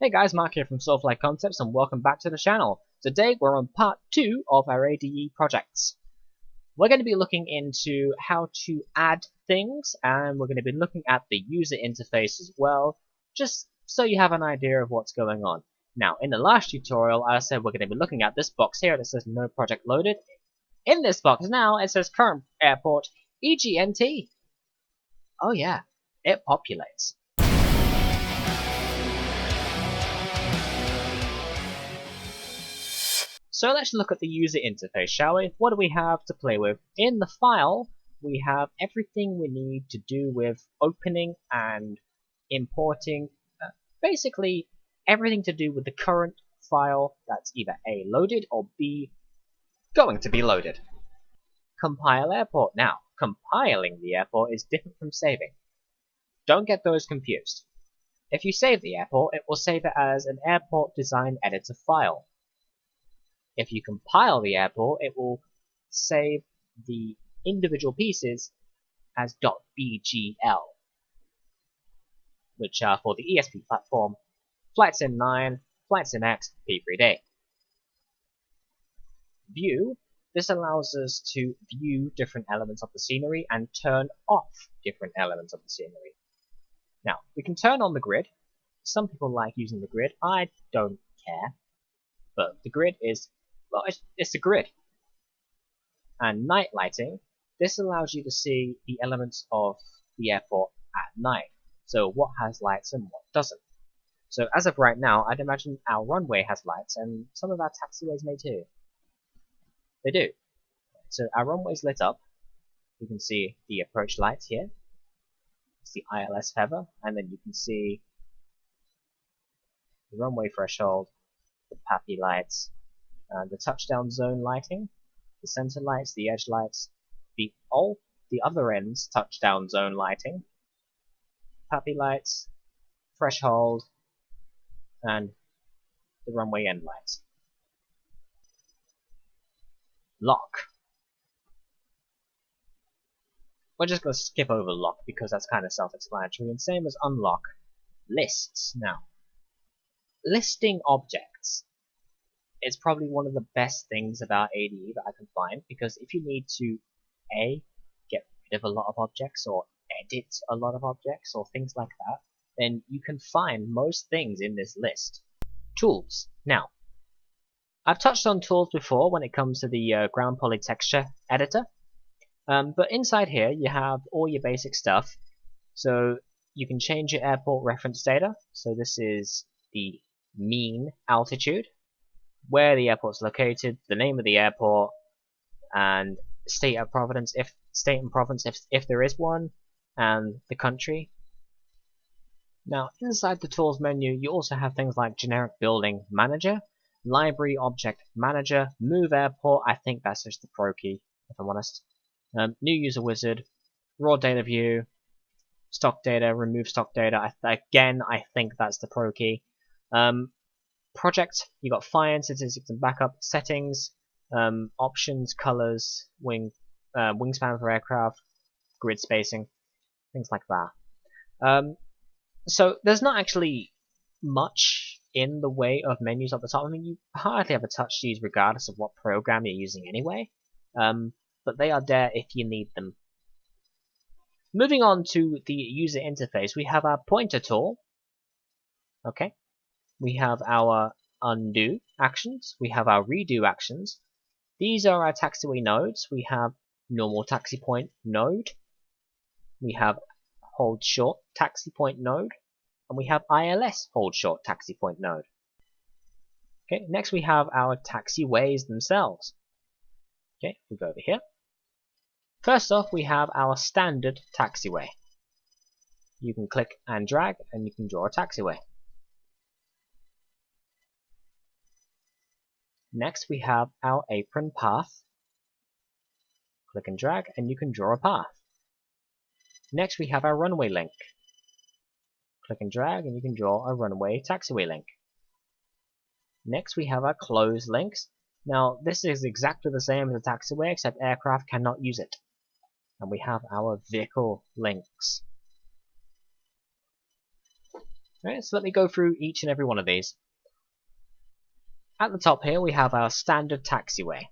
Hey guys, Mark here from Soarfly Concepts and welcome back to the channel. Today we're on part 2 of our ADE projects. We're going to be looking into how to add things, and we're going to be looking at the user interface as well, just so you have an idea of what's going on. Now, in the last tutorial I said we're going to be looking at this box here that says no project loaded. In this box now it says current airport EGNT. Oh yeah, it populates. So let's look at the user interface, shall we? What do we have to play with? In the file, we have everything we need to do with opening and importing, basically everything to do with the current file that's either A, loaded, or B, going to be loaded. Compile airport. Now, compiling the airport is different from saving. Don't get those confused. If you save the airport, it will save it as an airport design editor file. If you compile the airport, it will save the individual pieces as .bgl, which are for the ESP platform, flights in 9, flights in X, P3D. View. This allows us to view different elements of the scenery and turn off different elements of the scenery. Now, we can turn on the grid. Some people like using the grid. I don't care. But the grid is, well, it's a grid. And night lighting, this allows you to see the elements of the airport at night. So what has lights and what doesn't. So as of right now, I'd imagine our runway has lights and some of our taxiways may too. They do. So our runway's lit up. You can see the approach lights here. It's the ILS feather, and then you can see the runway threshold, the PAPI lights, the touchdown zone lighting, the center lights, the edge lights, the other end's touchdown zone lighting, PAPI lights, threshold, and the runway end lights. Lock. We're just going to skip over lock because that's kind of self-explanatory, and same as unlock. Lists. Now, listing objects is probably one of the best things about ADE that I can find, because if you need to A, get rid of a lot of objects or edit a lot of objects or things like that, then you can find most things in this list. Tools. Now, I've touched on tools before when it comes to the ground poly texture editor, but inside here you have all your basic stuff. So you can change your airport reference data. So this is the mean altitude, where the airport's located, the name of the airport, and state and province if there is one, and the country. Now inside the tools menu you also have things like generic building manager, library object manager, move airport, I think that's just the pro key if I'm honest, new user wizard, raw data view, stock data, remove stock data, again I think that's the pro key. Project, you got fire, statistics and backup, settings, options, colors, wingspan for aircraft, grid spacing, things like that. So there's not actually much in the way of menus at the top. I mean, you hardly ever touch these regardless of what program you're using anyway, but they are there if you need them. Moving on to the user interface, we have our pointer tool. Okay. We have our undo actions, we have our redo actions. These are our taxiway nodes. We have normal taxi point node, we have hold short taxi point node, and we have ILS hold short taxi point node. Okay, next we have our taxiways themselves. Okay, we go over here. First off, we have our standard taxiway. You can click and drag and you can draw a taxiway. Next we have our apron path. Click and drag and you can draw a path. Next we have our runway link. Click and drag and you can draw a runway taxiway link. Next we have our close links. Now this is exactly the same as a taxiway except aircraft cannot use it. And we have our vehicle links. Alright, so let me go through each and every one of these. At the top here we have our standard taxiway.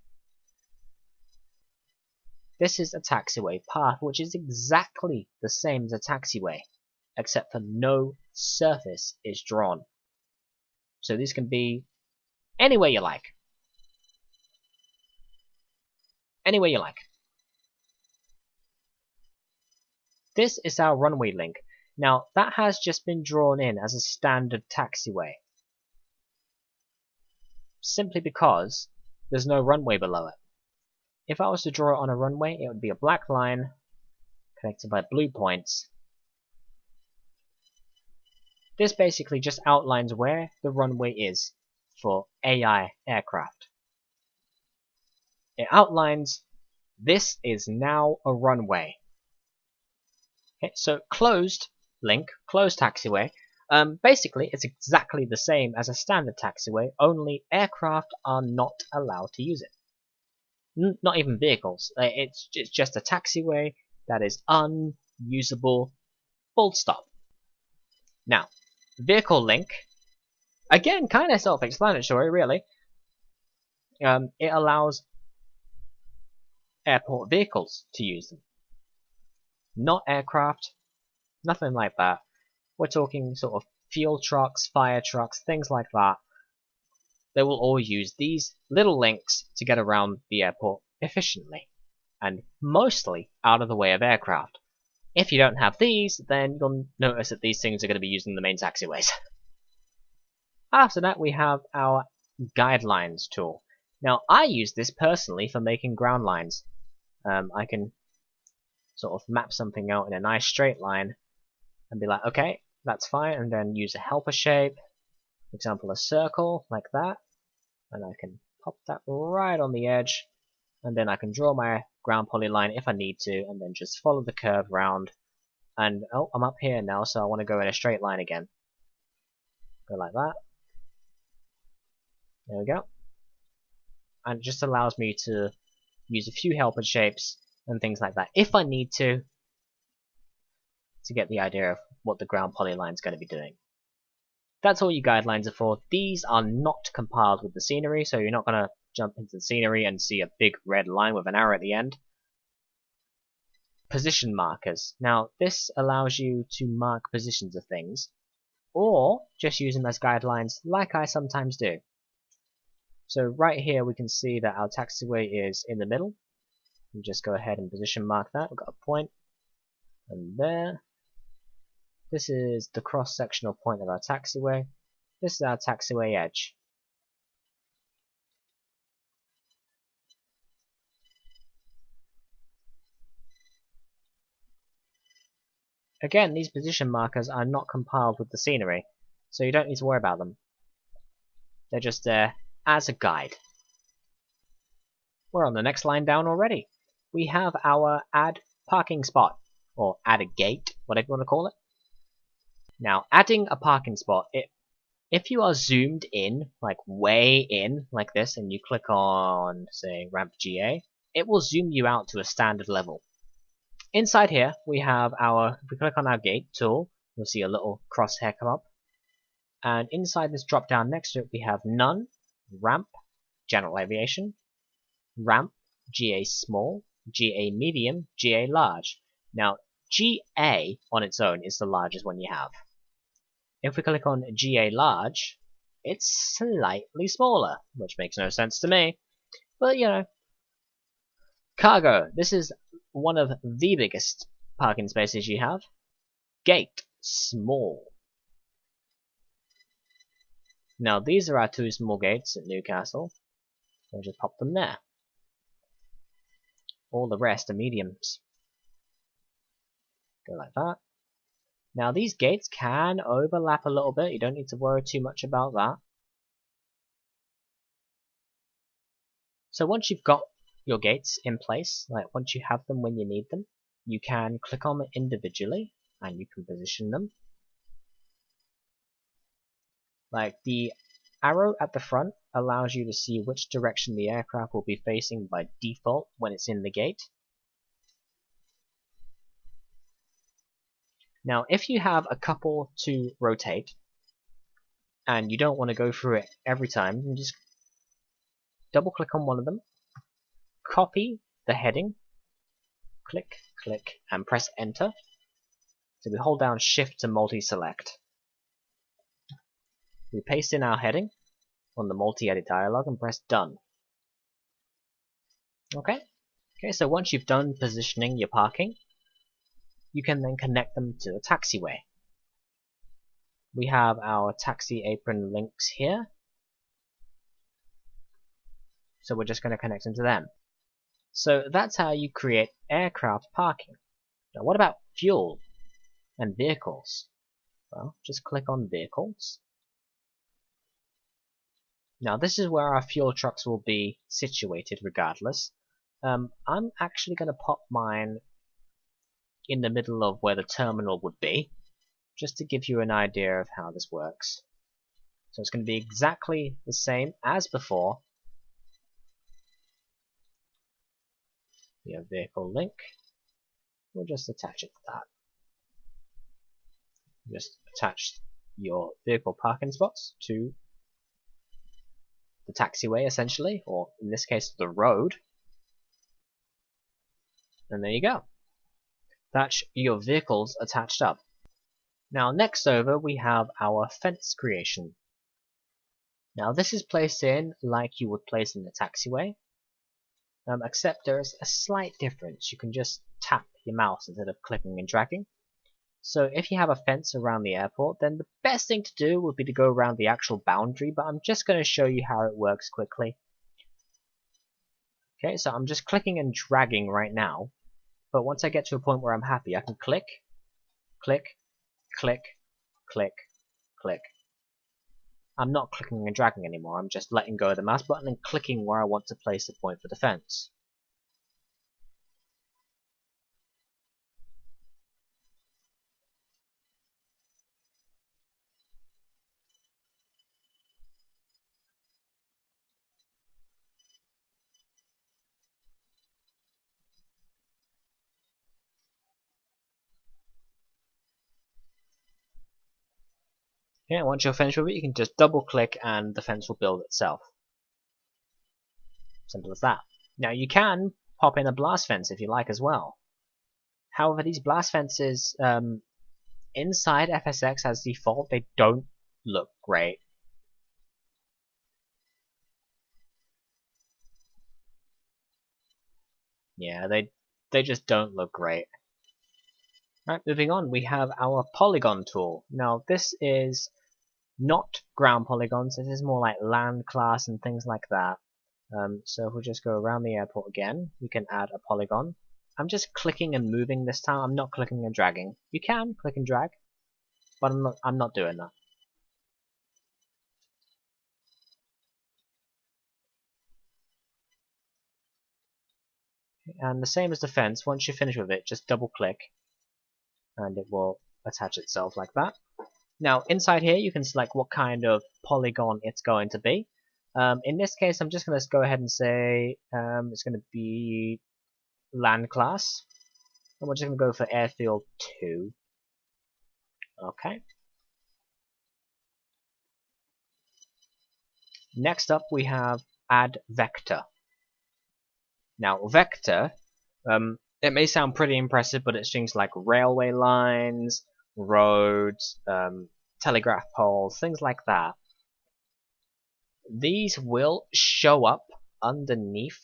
This is a taxiway path which is exactly the same as a taxiway, except for no surface is drawn. So these can be anywhere you like. Anywhere you like. This is our runway link. Now that has just been drawn in as a standard taxiway, simply because there's no runway below it. If I was to draw it on a runway, it would be a black line connected by blue points. This basically just outlines where the runway is for AI aircraft. It outlines this is now a runway. Okay, so closed link, closed taxiway, basically it's exactly the same as a standard taxiway, only aircraft are not allowed to use it. Not even vehicles. It's just a taxiway that is unusable, full stop. Now, vehicle link, again, kind of self-explanatory, really. It allows airport vehicles to use them. Not aircraft, nothing like that. We're talking sort of fuel trucks, fire trucks, things like that. They will all use these little links to get around the airport efficiently, and mostly out of the way of aircraft. If you don't have these, then you'll notice that these things are going to be using the main taxiways. After that, we have our guidelines tool. Now, I use this personally for making ground lines. I can sort of map something out in a nice straight line and be like, okay, that's fine, and then use a helper shape, for example a circle like that, and I can pop that right on the edge, and then I can draw my ground polyline if I need to, and then just follow the curve round. And oh, I'm up here now, so I want to go in a straight line again. Go like that. There we go. And it just allows me to use a few helper shapes and things like that if I need to get the idea of what the ground polyline is going to be doing. That's all your guidelines are for. These are not compiled with the scenery, so you're not going to jump into the scenery and see a big red line with an arrow at the end. Position markers. Now, this allows you to mark positions of things, or just use them as guidelines like I sometimes do. So right here we can see that our taxiway is in the middle. You just go ahead and position mark that. We've got a point, and there. This is the cross-sectional point of our taxiway. This is our taxiway edge. Again, these position markers are not compiled with the scenery, so you don't need to worry about them. They're just there as a guide. We're on the next line down already. We have our add parking spot, or add a gate, whatever you want to call it. Now, adding a parking spot, if you are zoomed in, like way in, like this, and you click on, say, ramp GA, it will zoom you out to a standard level. Inside here, we have our, if we click on our gate tool, you'll see a little crosshair come up. And inside this drop down next to it, we have none, ramp, general aviation, ramp, GA small, GA medium, GA large. Now, GA on its own is the largest one you have. If we click on GA large, it's slightly smaller, which makes no sense to me. But, you know. Cargo. This is one of the biggest parking spaces you have. Gate. Small. Now, these are our two small gates at Newcastle. We'll just pop them there. All the rest are mediums. Go like that. Now, these gates can overlap a little bit. You don't need to worry too much about that. So once you've got your gates in place, like once you have them when you need them, you can click on them individually and you can position them. Like the arrow at the front allows you to see which direction the aircraft will be facing by default when it's in the gate. Now, if you have a couple to rotate, and you don't want to go through it every time, you just double click on one of them, copy the heading, click, click, and press enter. So we hold down shift to multi-select. We paste in our heading on the multi-edit dialog and press done. Okay, so once you've done positioning your parking, you can then connect them to the taxiway. We have our taxi apron links here, so we're just going to connect them to them. So that's how you create aircraft parking. Now what about fuel and vehicles? Well, just click on vehicles. Now this is where our fuel trucks will be situated regardless. I'm actually going to pop mine in the middle of where the terminal would be, just to give you an idea of how this works. So it's going to be exactly the same as before. Your vehicle link, we'll just attach it to that. Just attach your vehicle parking spots to the taxiway essentially, or in this case the road. And there you go. That's your vehicles attached up. Now next over we have our fence creation. Now this is placed in like you would place in the taxiway, except there is a slight difference. You can just tap your mouse instead of clicking and dragging. So if you have a fence around the airport, then the best thing to do would be to go around the actual boundary, but I'm just going to show you how it works quickly. Okay, so I'm just clicking and dragging right now, but once I get to a point where I'm happy, I can click, click, click, click, click. I'm not clicking and dragging anymore, I'm just letting go of the mouse button and clicking where I want to place the point for the fence. Okay, once you're finished with it, you can just double click and the fence will build itself. Simple as that. Now you can pop in a blast fence if you like as well. However, these blast fences inside FSX as default, they don't look great. Yeah, they just don't look great. Right, moving on, we have our Polygon Tool. Now this is not ground polygons, this is more like land class and things like that. So if we just go around the airport again, we can add a polygon. I'm just clicking and moving this time, I'm not clicking and dragging. You can click and drag, but I'm not doing that. And the same as the fence, once you finish with it, just double click and it will attach itself like that. Now inside here you can select what kind of polygon it's going to be. In this case I'm just going to go ahead and say it's going to be land class, and we're just going to go for airfield 2. Okay. Next up we have add vector. Now vector, it may sound pretty impressive, but it's things like railway lines, roads, telegraph poles, things like that. These will show up underneath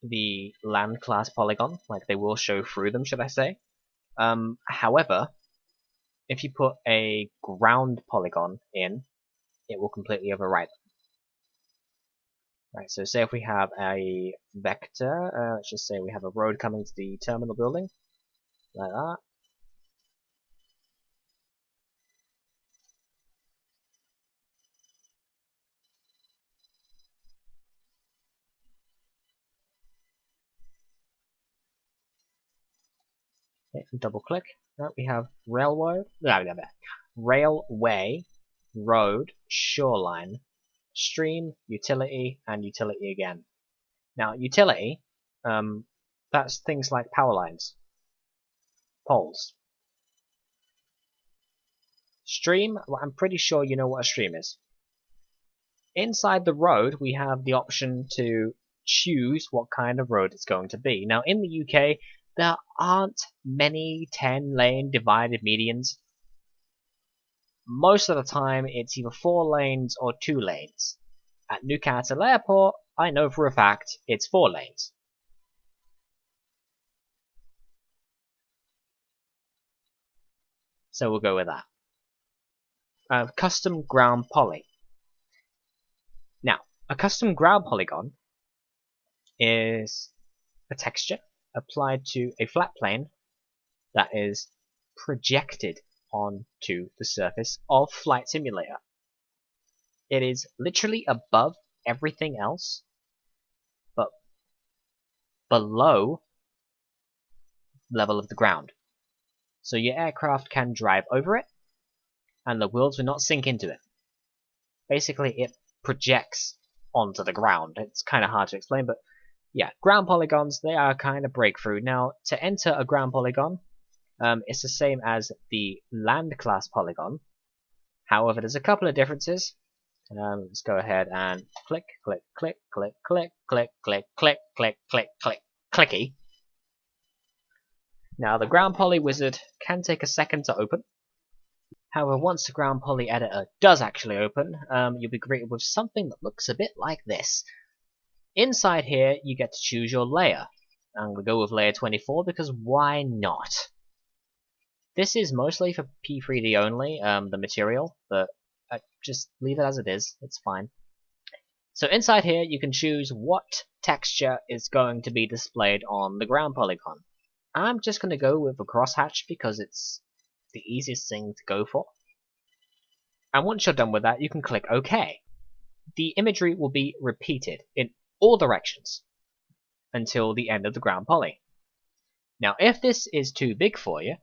the land class polygon, like they will show through them, should I say. However, if you put a ground polygon in, it will completely overwrite them. Right, so say if we have a vector, let's just say we have a road coming to the terminal building, like that. Okay, double click. Right, we have railway, road, shoreline, stream, utility, and utility again. Now, utility, that's things like power lines, poles. Stream, well, I'm pretty sure you know what a stream is. Inside the road, we have the option to choose what kind of road it's going to be. Now, in the UK, there aren't many 10-lane divided medians. Most of the time, it's either 4 lanes or 2 lanes. At Newcastle Airport, I know for a fact it's 4 lanes. So we'll go with that. Custom ground poly. Now, a custom ground polygon is a texture applied to a flat plane that is projected onto the surface of Flight Simulator. It is literally above everything else, but below level of the ground. So your aircraft can drive over it, and the wheels will not sink into it. Basically, it projects onto the ground. It's kind of hard to explain, but yeah, ground polygons, they are kind of breakthrough. Now, to enter a ground polygon, it's the same as the land class polygon. However, there's a couple of differences. Let's go ahead and click, click, click, click, click, click, click, click, click, click, click, clicky. Now, the ground poly wizard can take a second to open. However, once the ground poly editor does actually open, you'll be greeted with something that looks a bit like this. Inside here, you get to choose your layer. I'm going to go with layer 24 because why not? This is mostly for P3D only, the material, but just leave it as it is, it's fine. So inside here, you can choose what texture is going to be displayed on the ground polygon. I'm just going to go with a crosshatch because it's the easiest thing to go for. And once you're done with that, you can click OK. The imagery will be repeated in all directions until the end of the ground poly. Now, if this is too big for you,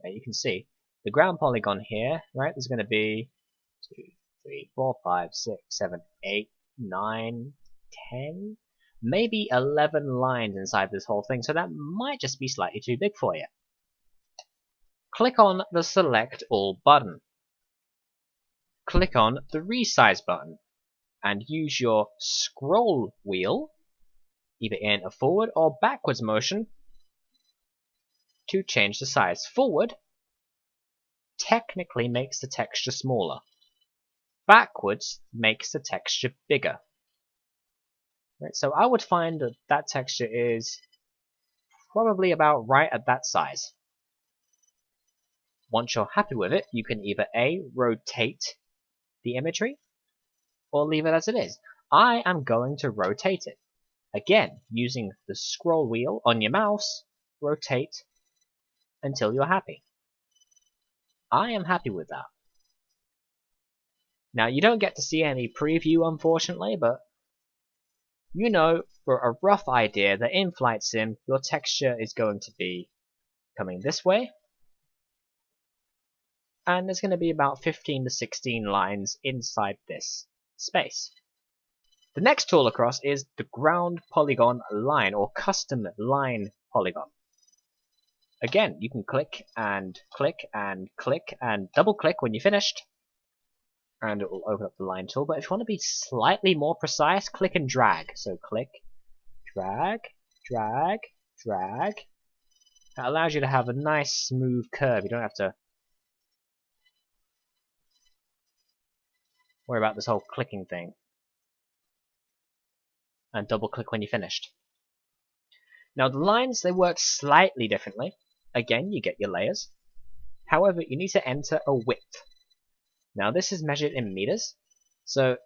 you can see the ground polygon here, right? There's going to be 2, 3, 4, 5, 6, 7, 8, 9, 10, maybe 11 lines inside this whole thing, so that might just be slightly too big for you. Click on the Select All button. Click on the Resize button and use your scroll wheel, either in a forward or backwards motion, to change the size. Forward technically makes the texture smaller. Backwards makes the texture bigger. Right, so I would find that that texture is probably about right at that size. Once you're happy with it, you can either A, rotate the imagery, or leave it as it is. I am going to rotate it. Again, using the scroll wheel on your mouse, rotate until you're happy. I am happy with that. Now, you don't get to see any preview, unfortunately, but you know, for a rough idea, that in Flight Sim, your texture is going to be coming this way, and there's going to be about 15 to 16 lines inside this space. The next tool across is the ground polygon line, or custom line polygon. Again, you can click and click and click and double click when you're finished, and it will open up the line tool. But if you want to be slightly more precise, click and drag. So click, drag, drag, drag. That allows you to have a nice smooth curve. You don't have to worry about this whole clicking thing. And double click when you're finished. Now the lines, they work slightly differently. Again, you get your layers. However, you need to enter a width. Now this is measured in meters, so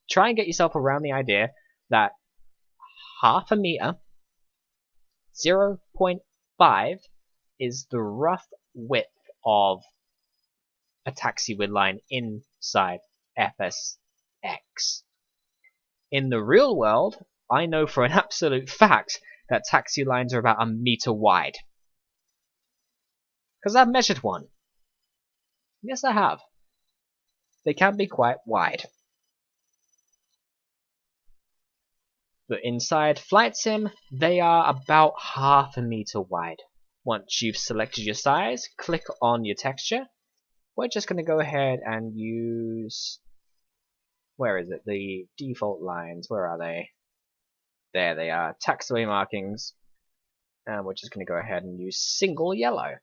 try and get yourself around the idea that half a meter, 0.5, is the rough width of a taxiway line inside FSX. In the real world, I know for an absolute fact that taxi lines are about a meter wide. Because I've measured one. Yes, I have. They can be quite wide. But inside Flight Sim, they are about half a meter wide. Once you've selected your size, click on your texture. We're just going to go ahead and use where is it? The default lines, where are they? There they are, taxiway markings. And we're just going to go ahead and use single yellow.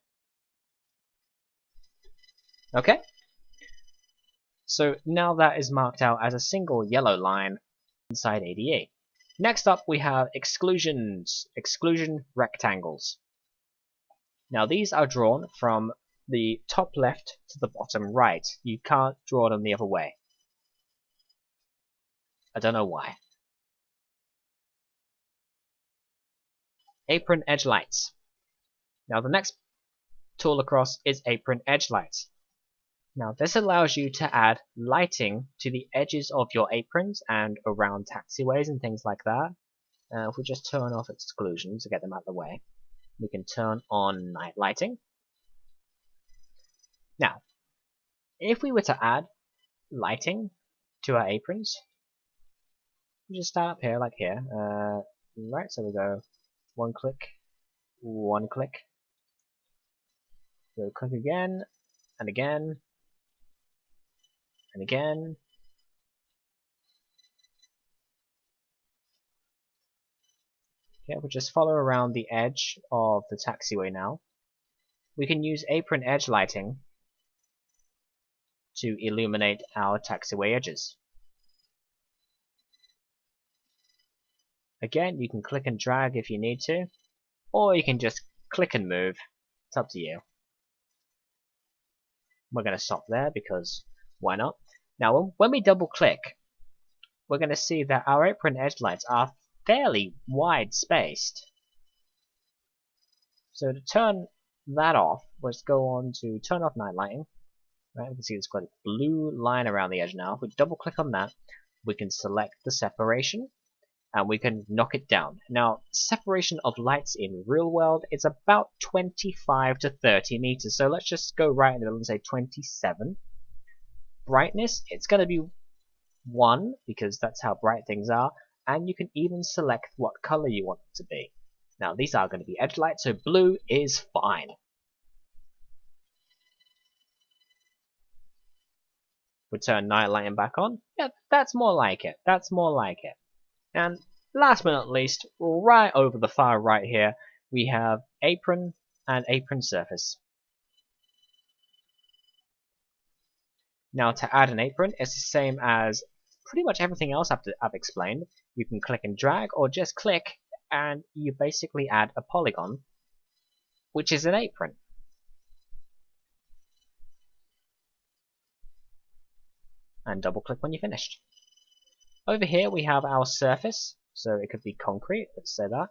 Okay. So now that is marked out as a single yellow line inside ADE. Next up we have exclusions, exclusion rectangles. Now these are drawn from the top left to the bottom right. You can't draw them the other way. I don't know why. Apron edge lights. Now the next tool across is apron edge lights. Now this allows you to add lighting to the edges of your aprons and around taxiways and things like that. If we just turn off exclusions to get them out of the way, we can turn on night lighting. Now, if we were to add lighting to our aprons, we just start up here like here. Right, so we go one click, go click again, and again, and again. Okay, we'll just follow around the edge of the taxiway now. We can use apron edge lighting to illuminate our taxiway edges. Again, you can click and drag if you need to, or you can just click and move. It's up to you. We're going to stop there because why not? Now, when we double click, we're going to see that our apron edge lights are fairly wide spaced. So to turn that off, let's go on to turn off night lighting. Right, we can see there's quite a blue line around the edge now. If we double click on that, we can select the separation and we can knock it down. Now, separation of lights in real world is about 25 to 30 meters. So let's just go right in the middle and say 27. Brightness, it's going to be 1 because that's how bright things are. And you can even select what color you want it to be. Now, these are going to be edge lights, so blue is fine. We turn night lighting back on. Yeah, that's more like it. That's more like it. And last but not least, right over the far right here, we have apron and apron surface. Now, to add an apron, it's the same as pretty much everything else I've explained. You can click and drag, or just click, and you basically add a polygon, which is an apron. And double click when you're finished. Over here we have our surface, so it could be concrete, let's say that.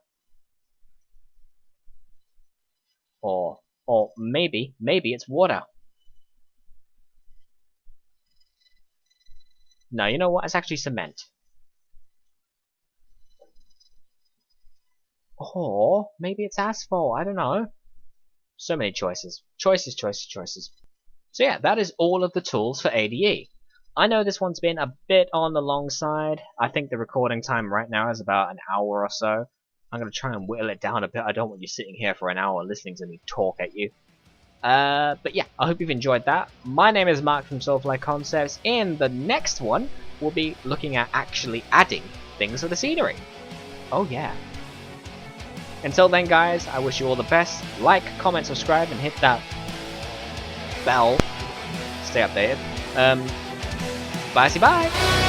Or maybe it's water. No, you know what? It's actually cement. Or maybe it's asphalt. I don't know. So many choices. Choices. So yeah, that is all of the tools for ADE. I know this one's been a bit on the long side. I think the recording time right now is about an hour or so. I'm going to try and whittle it down a bit. I don't want you sitting here for an hour listening to me talk at you. But yeah, I hope you've enjoyed that. My name is Mark from Soarfly Concepts. In the next one, we'll be looking at actually adding things to the scenery. Oh yeah. Until then, guys, I wish you all the best. Like, comment, subscribe, and hit that bell. Stay updated. Bye.